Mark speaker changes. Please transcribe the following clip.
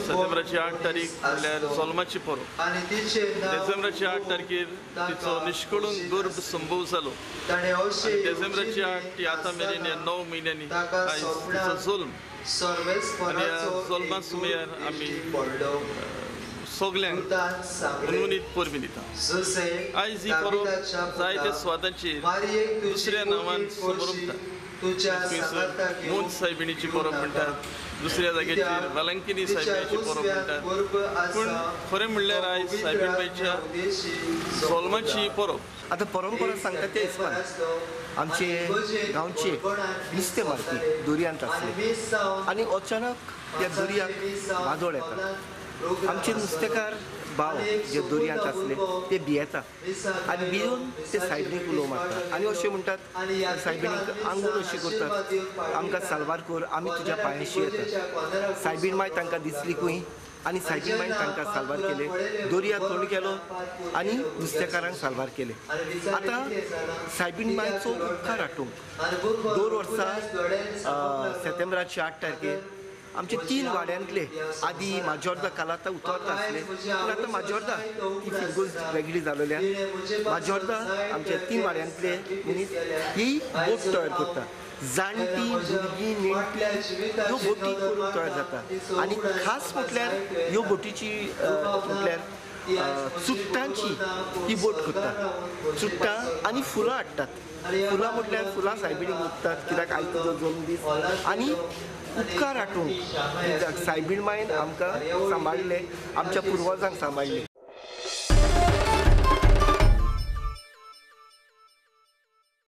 Speaker 1: सप्टेंबराची 8 तारीख म्हणल्यार जल्माची परब. डिसेंबराची 8 तारखेर तिचो निश्कळून गर्भ संभव जालो. डिसेंबराची 8 ती आतां मेरेन 9 म्हयन्यांनी आयज तिचो जल्म. आनी ह्या जल्मा सुमार आमी सगल्यांक मनमनीत परबी दिता. आयज ही परब जायत्या सुवातांचेर दुसऱ्या नांवान समोरुंता. मूंज सायबिणीची परब म्हणटात, दुसऱ्या जाग्याचेर वेलंकिनी सायबिणीची परब म्हणटात. पूण खरें म्हणल्यार आयज सायबिणबाईच्या जल्माची परब.
Speaker 2: आता परंपरा सांगता ते हिसपान आमचे गांवचे नुस्तें मारपी दोरयांत आसले आनी अचानक त्या दोरयाक वादळ येता. आमचे नुस्तेकार भाव जे दोरयांत आसले ते भियेता आनी भियोन ते सायबिणीक उलोव मारतात आनी अशें म्हणटात सायबिणीक आंगून अशी करतात, आमकां साल्वार कर, आमी तुज्या पांयाशी येतात. सायबीण माय तांकां दिसलीकूय आनी सायबीण मायन तांकां साल्वार केले. दोरया तोंड केलो आनी नुस्तेकारांक साल्वार केले. आतां सायबीण मायचो उपकार हाटूंक दर वर्सा सप्टेंबराची 8 तारखेर आमचे 3 वाड्यांतले आदी माजोर्दा कालाता उतरता आसले, पूण आतां माजोर्दा ही फिगूर वेगळी जालोल्यान माजोर्दा आमचे 3 वाड्यांतले मनीस ही बोट तयार करता. जाणटी भुरगीं नेणटी ह्यो बोटी करून तयार जाता आनी खास म्हटल्यार ह्यो बोटीची म्हटल्यार चुट्टांची ही बोट करता. चुट्टां आनी फुलां हाडटात. फुलां म्हटल्यार फुलां सायबिणीक विकतात कित्याक आयज तुजो जल्म दीस आनी उपकार हाटूंक सायबीण मायन आमकां सांबाळले, आमच्या पुर्वजांक सांबाळले.